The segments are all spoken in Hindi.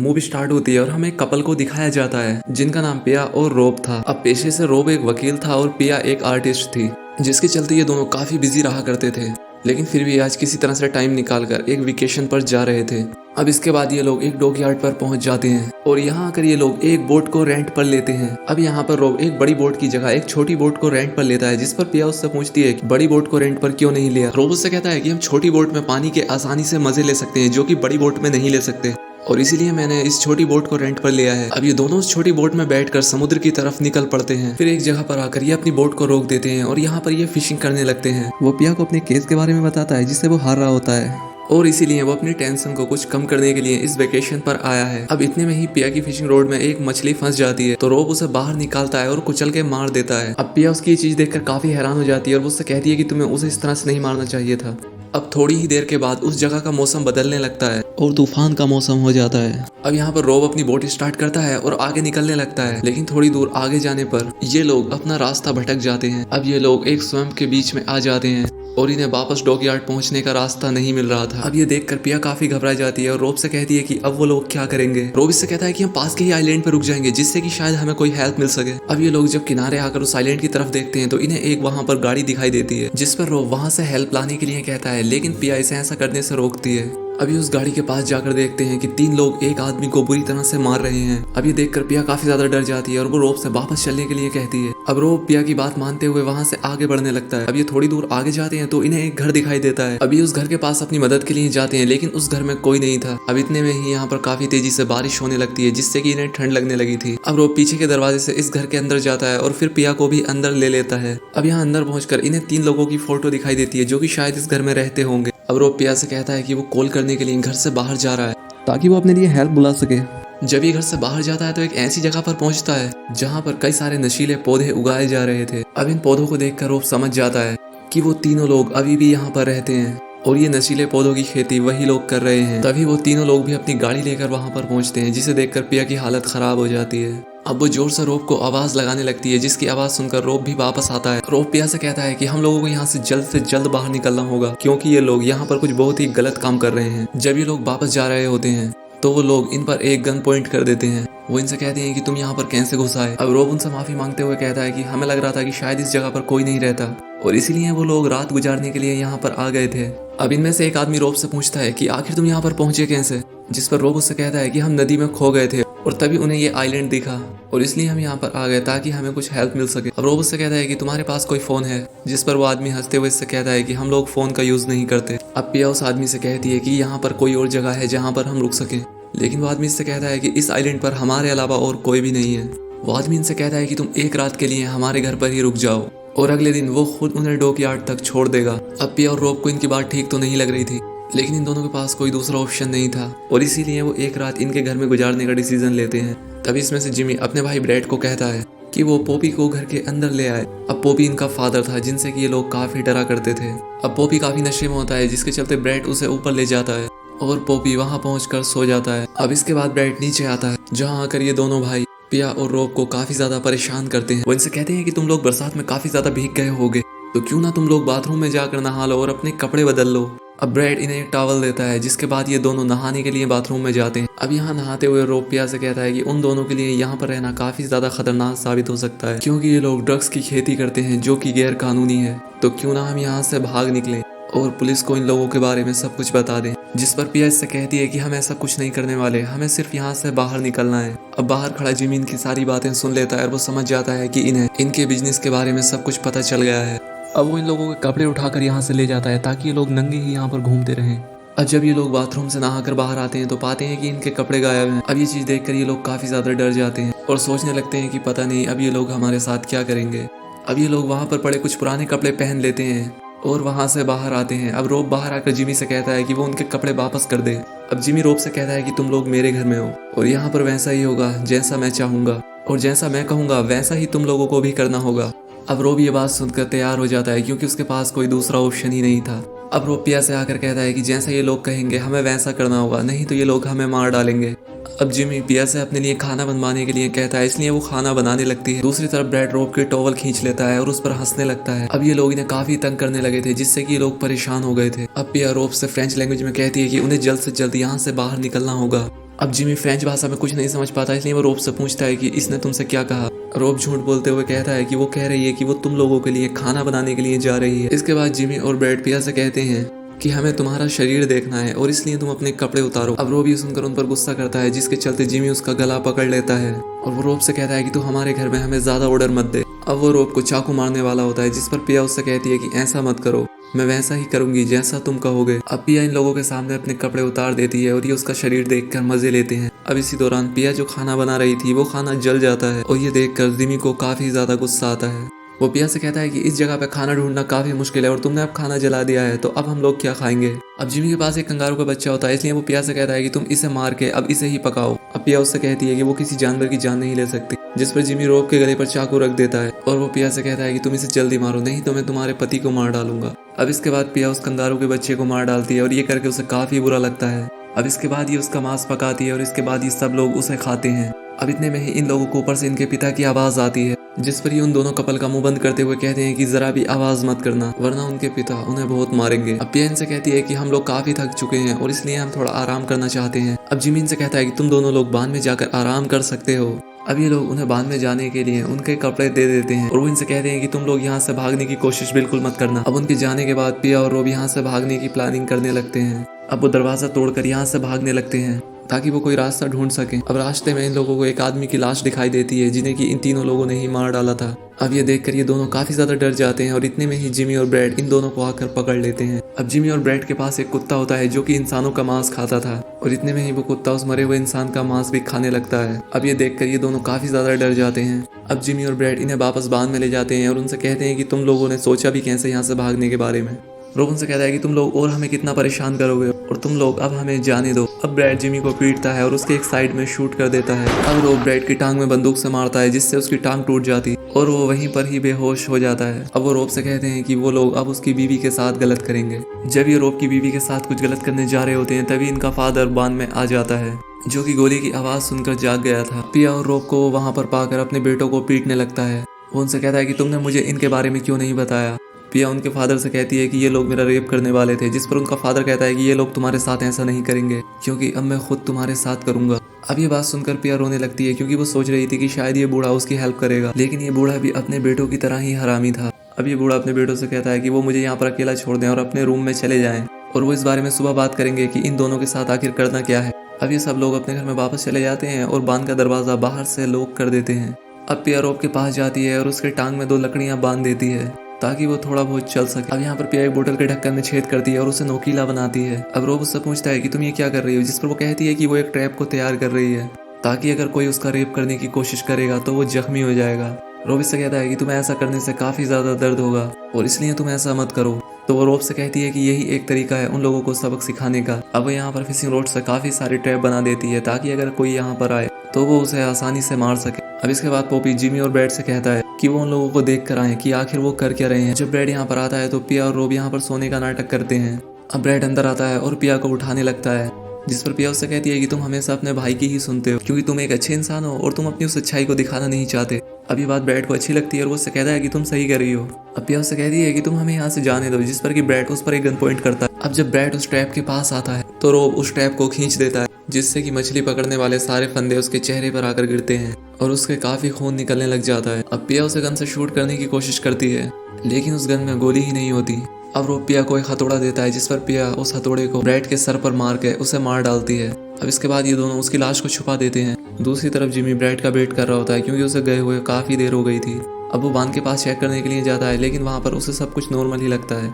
मूवी स्टार्ट होती है और हमें एक कपल को दिखाया जाता है जिनका नाम पिया और रोब था। अब पेशे से रोब एक वकील था और पिया एक आर्टिस्ट थी, जिसके चलते ये दोनों काफी बिजी रहा करते थे। लेकिन फिर भी आज किसी तरह से टाइम निकालकर एक वेकेशन पर जा रहे थे। अब इसके बाद ये लोग एक डॉकयार्ड पर पहुंच जाते हैं और यहाँ आकर ये लोग एक बोट को रेंट पर लेते हैं। अब यहाँ पर रोब एक बड़ी बोट की जगह एक छोटी बोट को रेंट पर लेता है, जिस पर पिया उससे पूछती है कि बड़ी बोट को रेंट पर क्यों नहीं लिया। रोब उससे कहता है कि हम छोटी बोट में पानी के आसानी से मजे ले सकते हैं जो कि बड़ी बोट में नहीं ले सकते, और इसीलिए मैंने इस छोटी बोट को रेंट पर लिया है। अब ये दोनों उस छोटी बोट में बैठकर समुद्र की तरफ निकल पड़ते हैं। फिर एक जगह पर आकर ये अपनी बोट को रोक देते हैं और यहाँ पर ये फिशिंग करने लगते हैं। वो पिया को अपने केस के बारे में बताता है जिससे वो हार रहा होता है, और इसीलिए वो अपनी टेंशन को कुछ कम करने के लिए इस वेकेशन पर आया है। अब इतने में ही पिया की फिशिंग रोड में एक मछली फंस जाती है, तो रोब उसे बाहर निकालता है और कुचल के मार देता है। अब पिया उसकी ये चीज देखकर काफी हैरान हो जाती है और वो उससे कहती है कि तुम्हें उसे इस तरह से नहीं मारना चाहिए था। अब थोड़ी ही देर के बाद उस जगह का मौसम बदलने लगता है और तूफान का मौसम हो जाता है। अब यहाँ पर रोब अपनी बोट स्टार्ट करता है और आगे निकलने लगता है, लेकिन थोड़ी दूर आगे जाने पर ये लोग अपना रास्ता भटक जाते हैं। अब ये लोग एक स्वयं के बीच में आ जाते हैं और इन्हें वापस डॉकयार्ड पहुंचने का रास्ता नहीं मिल रहा था। अब ये देखकर पिया काफी घबरा जाती है और रोब से कहती है कि अब वो लोग क्या करेंगे। रोब इससे कहता है कि हम पास के ही आइलैंड पर रुक जाएंगे जिससे कि शायद हमें कोई हेल्प मिल सके। अब ये लोग जब किनारे आकर उस आइलैंड की तरफ देखते हैं तो इन्हें एक वहां पर गाड़ी दिखाई देती है, जिस पर रोब वहां से हेल्प लाने के लिए कहता है, लेकिन पिया इसे ऐसा करने से रोकती है। अभी उस गाड़ी के पास जाकर देखते हैं कि 3 लोग एक आदमी को बुरी तरह से मार रहे हैं। अब ये देखकर पिया काफी ज्यादा डर जाती है और वो रोब से वापस चलने के लिए कहती है। अब रोब पिया की बात मानते हुए वहां से आगे बढ़ने लगता है। अब ये थोड़ी दूर आगे जाते हैं तो इन्हें एक घर दिखाई देता है। अभी उस घर के पास अपनी मदद के लिए जाते हैं, लेकिन उस घर में कोई नहीं था। अब इतने में ही यहाँ पर काफी तेजी से बारिश होने लगती है, जिससे कि इन्हें ठंड लगने लगी थी। अब रोब पीछे के दरवाजे से इस घर के अंदर जाता है और फिर पिया को भी अंदर ले लेता है। अब यहाँ अंदर पहुंचकर इन्हें 3 लोगों की फोटो दिखाई देती है जो कि शायद इस घर में रहते होंगे। अब रोब पिया से कहता है कि वो कॉल करने के लिए घर से बाहर जा रहा है ताकि वो अपने लिए हेल्प बुला सके। जब ये घर से बाहर जाता है तो एक ऐसी जगह पर पहुंचता है जहां पर कई सारे नशीले पौधे उगाए जा रहे थे। अब इन पौधों को देखकर रोब समझ जाता है कि वो तीनों लोग अभी भी यहाँ पर रहते हैं और ये नशीले पौधों की खेती वही लोग कर रहे हैं। तभी वो तीनों लोग भी अपनी गाड़ी लेकर वहां पर पहुंचते हैं, जिसे देखकर पिया की हालत खराब हो जाती है। अब वो जोर से रोब को आवाज लगाने लगती है, जिसकी आवाज सुनकर रोब भी वापस आता है। रोब पिया से कहता है कि हम लोगों को यहाँ से जल्द बाहर निकलना होगा, क्योंकि ये लोग यहाँ पर कुछ बहुत ही गलत काम कर रहे हैं। जब ये लोग वापस जा रहे होते हैं तो वो लोग इन पर एक गन पॉइंट कर देते हैं। वो इनसे कहते हैं कि तुम यहाँ पर कैसे घुस आए। अब रोब उनसे माफी मांगते हुए कहता है कि हमें लग रहा था कि शायद इस जगह पर कोई नहीं रहता और इसीलिए वो लोग रात गुजारने के लिए यहाँ पर आ गए थे। अब इनमें से एक आदमी रोब से पूछता है कि आखिर तुम यहाँ पर पहुंचे कैसे, जिस पर रोब उससे कहता है कि हम नदी में खो गए थे और तभी उन्हें ये आइलैंड दिखा और इसलिए हम यहाँ पर आ गए ताकि हमें कुछ हेल्प मिल सके। अब रोब उससे कहता है कि तुम्हारे पास कोई फोन है, जिस पर वो आदमी हंसते हुए इससे कहता है कि हम लोग फोन का यूज नहीं करते। अब पिया उस आदमी से कहती है कि यहाँ पर कोई और जगह है जहाँ पर हम रुक सकें, लेकिन वो आदमी इससे कहता है कि इस आइलैंड पर हमारे अलावा और कोई भी नहीं है। वो आदमी इनसे कहता है कि तुम एक रात के लिए हमारे घर पर ही रुक जाओ, और अगले दिन वो खुद उन्हें डॉकयार्ड तक छोड़ देगा। अब पिया और रोब को इनकी बात ठीक तो नहीं लग रही थी, लेकिन इन दोनों के पास कोई दूसरा ऑप्शन नहीं था और इसीलिए वो एक रात इनके घर में गुजारने का डिसीजन लेते हैं। तभी इसमें से जिमी अपने भाई ब्रैड को कहता है कि वो पॉपी को घर के अंदर ले आए। अब पॉपी इनका फादर था जिनसे कि ये लोग काफी डरा करते थे। अब पॉपी काफी नशे में होता है, जिसके चलते ब्रैड उसे ऊपर ले जाता है और पॉपी वहां पहुंचकर सो जाता है। अब इसके बाद ब्रैड नीचे आता है, जहां आकर ये दोनों भाई पिया और रोब को काफी ज्यादा परेशान करते हैं। वो इनसे कहते हैं कि तुम लोग बरसात में काफी ज्यादा भीग गए होगे, तो क्यों ना तुम लोग बाथरूम में जाकर नहा लो और अपने कपड़े बदल लो। अब ब्रैड इन्हें एक टॉवल देता है, जिसके बाद ये दोनों नहाने के लिए बाथरूम में जाते हैं। अब यहाँ नहाते हुए रोब पिया से कहता है कि उन दोनों के लिए यहाँ पर रहना काफी ज्यादा खतरनाक साबित हो सकता है, क्योंकि ये लोग ड्रग्स की खेती करते हैं जो कि गैर कानूनी है। तो क्यों ना हम यहाँ से भाग निकलें और पुलिस को इन लोगों के बारे में सब कुछ बता दें। जिस पर पिया इससे कहती है कि हम ऐसा कुछ नहीं करने वाले, हमें सिर्फ यहाँ से बाहर निकलना है। अब बाहर खड़ा जिमी इनकी सारी बातें सुन लेता है और वो समझ जाता है कि इन्हें इनके बिजनेस के बारे में सब कुछ पता चल गया है। अब वो इन लोगों के कपड़े उठाकर यहाँ से ले जाता है ताकि ये लोग नंगे ही यहाँ पर घूमते रहें। अब जब ये लोग बाथरूम से नहाकर बाहर आते हैं तो पाते हैं कि इनके कपड़े गायब हैं। अब ये चीज देखकर ये लोग काफी ज्यादा डर जाते हैं और सोचने लगते हैं कि पता नहीं अब ये लोग हमारे साथ क्या करेंगे। अब ये लोग वहां पर पड़े कुछ पुराने कपड़े पहन लेते हैं और वहां से बाहर आते हैं। अब रोब बाहर आकर जिमी से कहता है कि वो उनके कपड़े वापस कर दे। अब जिमी रोब से कहता है कि तुम लोग मेरे घर में हो और यहाँ पर वैसा ही होगा जैसा मैं चाहूंगा, और जैसा मैं कहूंगा वैसा ही तुम लोगों को भी करना होगा। अब रोब ये बात सुनकर तैयार हो जाता है, क्योंकि उसके पास कोई दूसरा ऑप्शन ही नहीं था। अब रोब पिया से आकर कहता है कि जैसा ये लोग कहेंगे हमें वैसा करना होगा, नहीं तो ये लोग हमें मार डालेंगे। अब जिमी पिया से अपने लिए खाना बनवाने के लिए कहता है, इसलिए वो खाना बनाने लगती है। दूसरी तरफ ब्रैड रोब की टॉवल खींच लेता है और उस पर हंसने लगता है। अब ये लोग इन्हें काफी तंग करने लगे थे, जिससे कि ये लोग परेशान हो गए थे। अब पिया रोब से फ्रेंच लैंग्वेज में कहती है कि उन्हें जल्द से जल्द यहाँ से बाहर निकलना होगा। अब जिमी फ्रेंच भाषा में कुछ नहीं समझ पाता, इसलिए वो रोब से पूछता है कि इसने तुमसे क्या कहा। रोब झूठ बोलते हुए कहता है कि वो कह रही है कि वो तुम लोगों के लिए खाना बनाने के लिए जा रही है। इसके बाद जिमी और ब्रैड पिया से कहते हैं कि हमें तुम्हारा शरीर देखना है और इसलिए तुम अपने कपड़े उतारो। अब रोब ये सुनकर उन पर गुस्सा करता है, जिसके चलते जिमी उसका गला पकड़ लेता है और वो रोब से कहता है कि तू हमारे घर में हमें ज्यादा ऑर्डर मत दे। अब वो रोब को चाकू मारने वाला होता है, जिस पर पिया उससे कहती है कि ऐसा मत करो, मैं वैसा ही करूंगी जैसा तुम कहोगे। अब पिया इन लोगों के सामने अपने कपड़े उतार देती है और ये उसका शरीर देखकर मजे लेते हैं। अब इसी दौरान पिया जो खाना बना रही थी वो खाना जल जाता है और ये देखकर जिमी को काफी ज्यादा गुस्सा आता है। वो पिया से कहता है कि इस जगह पे खाना ढूंढना काफी मुश्किल है और तुमने अब खाना जला दिया है, तो अब हम लोग क्या खाएंगे। अब जिमी के पास एक कंगारू का बच्चा होता है, इसलिए वो पिया से कहता है कि तुम इसे मार के अब इसे ही पकाओ। अब पिया उससे कहती है कि वो किसी जानवर की जान नहीं ले सकती, जिस पर जिमी रोब के गले पर चाकू रख देता है और वो पिया से कहता है कि तुम इसे जल्दी मारो, नहीं तो मैं तुम्हारे पति को मार डालूंगा। अब इसके बाद पिया उस कंगारू के बच्चे को मार डालती है और ये करके उसे काफी बुरा लगता है। अब इसके बाद ये उसका मांस पकाती है और इसके बाद ये सब लोग उसे खाते हैं। अब इतने में ही इन लोगों को ऊपर से इनके पिता की आवाज आती है, जिस पर ये उन दोनों कपल का मुंह बंद करते हुए कहते हैं कि जरा भी आवाज मत करना वरना उनके पिता उन्हें बहुत मारेंगे। अब पिया इनसे कहती है कि हम लोग काफी थक चुके हैं और इसलिए हम थोड़ा आराम करना चाहते हैं। अब जिमी इनसे कहता है कि तुम दोनों लोग बांध में जाकर आराम कर सकते हो। अब ये लोग उन्हें बांध में जाने के लिए उनके कपड़े दे देते हैं और वो इनसे कहते हैं कि तुम लोग यहाँ से भागने की कोशिश बिल्कुल मत करना। अब उनके जाने के बाद पिया और रोब यहाँ से भागने की प्लानिंग करने लगते हैं। अब वो दरवाजा तोड़कर यहाँ से भागने लगते हैं ताकि वो कोई रास्ता ढूंढ सके। अब रास्ते में इन लोगों को एक आदमी की लाश दिखाई देती है, जिन्हें कि इन तीनों लोगों ने ही मार डाला था। अब ये देखकर ये दोनों काफी ज्यादा डर जाते हैं और इतने में ही जिमी और ब्रैड इन दोनों को आकर पकड़ लेते हैं। अब जिमी और ब्रैड के पास एक कुत्ता होता है जो कि इंसानों का मांस खाता था और इतने में ही वो कुत्ता उस मरे हुए इंसान का मांस भी खाने लगता है। अब ये देखकर ये दोनों काफी ज्यादा डर जाते हैं। अब जिमी और ब्रैड इन्हें वापस बांध में ले जाते हैं और उनसे कहते हैं कि तुम लोगों ने सोचा भी कैसे यहाँ से भागने के बारे में। रोब उनसे कहता है कि तुम लोग और हमें कितना परेशान करोगे और तुम लोग अब हमें जाने दो। अब ब्रैड जिमी को पीटता है और उसके एक साइड में शूट कर देता है। अब रोब ब्रैड की टांग में बंदूक से मारता है, जिससे उसकी टांग टूट जाती और वो वहीं पर ही बेहोश हो जाता है। अब वो रोब से कहते हैं कि वो लोग अब उसकी बीवी के साथ गलत करेंगे। जब ये रोब की बीवी के साथ कुछ गलत करने जा रहे होते हैं तभी इनका फादर बांध में आ जाता है, जो कि गोली की आवाज सुनकर जाग गया था। पिया और रोब को वहां पर पाकर अपने बेटों को पीटने लगता है। वो उनसे कहता है कि तुमने मुझे इनके बारे में क्यों नहीं बताया। पिया उनके फादर से कहती है कि ये लोग मेरा रेप करने वाले थे, जिस पर उनका फादर कहता है कि ये लोग तुम्हारे साथ ऐसा नहीं करेंगे क्योंकि अब मैं खुद तुम्हारे साथ करूंगा। अब ये बात सुनकर पिया रोने लगती है क्योंकि वो सोच रही थी कि शायद ये बूढ़ा उसकी हेल्प करेगा, लेकिन ये बूढ़ा भी अपने बेटों की तरह ही हरामी था। अब ये बूढ़ा अपने बेटों से कहता है कि वो मुझे यहाँ पर अकेला छोड़ दें और अपने रूम में चले जाएं और वो इस बारे में सुबह बात करेंगे कि इन दोनों के साथ आखिर करना क्या है। अब ये सब लोग अपने घर में वापस चले जाते हैं और बांध का दरवाजा बाहर से लॉक कर देते हैं। अब पिया रोब के पास जाती है और उसके टांग में 2 लकड़ियां बांध देती है ताकि वो थोड़ा बहुत चल सके। अब यहाँ पर पिया एक बोतल के ढक्कन में छेद करती है और उसे नोकीला बनाती है। अब रोब उससे पूछता है कि तुम ये क्या कर रही हो, जिस पर वो कहती है कि वो एक ट्रैप को तैयार कर रही है ताकि अगर कोई उसका रेप करने की कोशिश करेगा तो वो जख्मी हो जाएगा। रोब इससे कहता है कि तुम्हें ऐसा करने से काफी ज्यादा दर्द होगा और इसलिए तुम ऐसा मत करो। तो वो रोब से कहती है कि यही एक तरीका है उन लोगों को सबक सिखाने का। अब वो यहाँ पर फिशिंग रोड से काफी सारे ट्रैप बना देती है ताकि अगर कोई यहाँ पर आए तो वो उसे आसानी से मार सके। अब इसके बाद पोपी जिमी और ब्रैड से कहता है कि वो उन लोगों को देख कर आए कि आखिर वो कर क्या रहे हैं। जब ब्रैड यहाँ पर आता है तो पिया और रोब यहाँ पर सोने का नाटक करते हैं। अब ब्रैड अंदर आता है और पिया को उठाने लगता है, जिस पर पिया उससे कहती है कि तुम हमेशा अपने भाई की ही सुनते हो क्योंकि तुम एक अच्छे इंसान हो और तुम अपनी उस अच्छाई को दिखाना नहीं चाहते। अब ये बात ब्रैड को अच्छी लगती है और वो उससे कहता है कि तुम सही कर रही हो। अब पिया उससे कहती है कि तुम हमें यहाँ से जाने दो, जिस पर कि ब्रैड उस पर एक गन पॉइंट करता है। अब जब ब्रैड उस ट्रैप के पास आता है तो रोब उस ट्रैप को खींच देता है, जिससे कि मछली पकड़ने वाले सारे फंदे उसके चेहरे पर आकर गिरते हैं और उसके काफी खून निकलने लग जाता है। अब पिया उसे गन से शूट करने की कोशिश करती है, लेकिन उस गन में गोली ही नहीं होती। अब रोब पिया को एक हथौड़ा देता है, जिस पर पिया उस हथौड़े को ब्रैड के सर पर मार के उसे मार डालती है। अब इसके बाद ये दोनों उसकी लाश को छुपा देते हैं। दूसरी तरफ जिमी ब्रैड का वेट कर रहा होता है क्योंकि उसे गए हुए काफी देर हो गई थी। अब वो बांध के पास चेक करने के लिए जाता है, लेकिन वहां पर उसे सब कुछ नॉर्मल ही लगता है।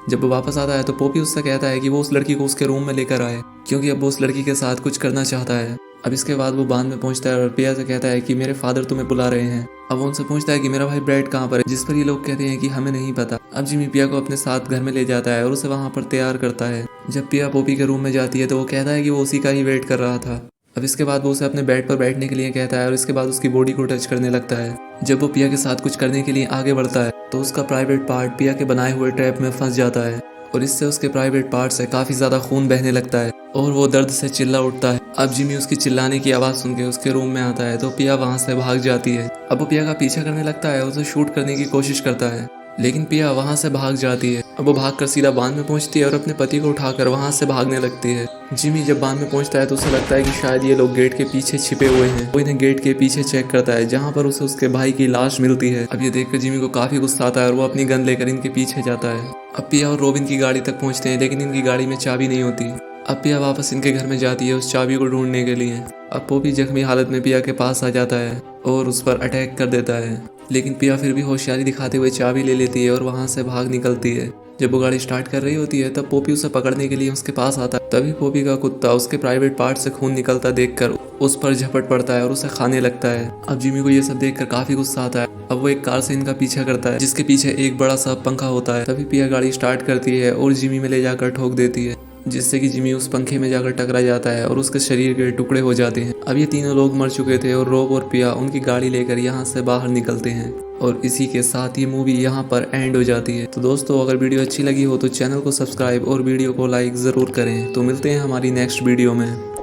जब वो वापस आता है तो पोपी उससे कहता है कि वो उस लड़की को उसके रूम में लेकर आए क्योंकि अब वो उस लड़की के साथ कुछ करना चाहता है। अब इसके बाद वो बांध में पहुंचता है और पिया से कहता है कि मेरे फादर तुम्हें बुला रहे हैं। अब वो उनसे पूछता है कि मेरा भाई ब्रैड कहाँ पर है, जिस पर ये लोग कहते हैं कि हमें नहीं पता। अब जिमी पिया को अपने साथ घर में ले जाता है और उसे वहां पर तैयार करता है। जब पिया पोपी के रूम में जाती है तो वो कहता है कि वो उसी का ही वेट कर रहा था। अब इसके बाद वो उसे अपने बेड पर बैठने के लिए कहता है और इसके बाद उसकी बॉडी को टच करने लगता है। जब वो पिया के साथ कुछ करने के लिए आगे बढ़ता है तो उसका प्राइवेट पार्ट पिया के बनाए हुए ट्रैप में फंस जाता है और इससे उसके प्राइवेट पार्ट से काफी ज्यादा खून बहने लगता है और वो दर्द से चिल्ला उठता है। अब जिमी उसकी चिल्लाने की आवाज सुन के उसके रूम में आता है तो पिया वहां से भाग जाती है। अब वो पिया का पीछा करने लगता है, उसे शूट करने की कोशिश करता है, लेकिन पिया वहाँ से भाग जाती है। अब वो भागकर सीधा बांध में पहुँचती है और अपने पति को उठाकर वहाँ से भागने लगती है। जिमी जब बांध में पहुँचता है तो उसे लगता है कि शायद ये लोग गेट के पीछे छिपे हुए हैं। वो इन्हें गेट के पीछे चेक करता है जहाँ पर उसे उसके भाई की लाश मिलती है। अब ये देखकर जिमी को काफी गुस्सा आता है और वो अपनी गन लेकर इनके पीछे जाता है। अब पिया और रोबिन की गाड़ी तक पहुँचते हैं लेकिन इनकी गाड़ी में चाबी नहीं होती। अब पिया वापस इनके घर में जाती है उस चाबी को ढूंढने के लिए। अब पोपी जख्मी हालत में पिया के पास आ जाता है और उस पर अटैक कर देता है, लेकिन पिया फिर भी होशियारी दिखाते हुए चाबी ले लेती है और वहां से भाग निकलती है। जब वो गाड़ी स्टार्ट कर रही होती है तब पोपी उसे पकड़ने के लिए उसके पास आता है। तभी पोपी का कुत्ता उसके प्राइवेट पार्ट से खून निकलता देखकर उस पर झपट पड़ता है और उसे खाने लगता है। अब जिमी को ये सब देखकर काफी गुस्सा आता है। अब वो एक कार से इनका पीछा करता है जिसके पीछे एक बड़ा सा पंखा होता है। तभी पिया गाड़ी स्टार्ट करती है और जिमी में ले जाकर ठोक देती है, जिससे कि जिमी उस पंखे में जाकर टकरा जाता है और उसके शरीर के टुकड़े हो जाते हैं। अब ये तीनों लोग मर चुके थे और रोब और पिया उनकी गाड़ी लेकर यहाँ से बाहर निकलते हैं और इसी के साथ ये मूवी यहाँ पर एंड हो जाती है। तो दोस्तों, अगर वीडियो अच्छी लगी हो तो चैनल को सब्सक्राइब और वीडियो को लाइक ज़रूर करें। तो मिलते हैं हमारी नेक्स्ट वीडियो में।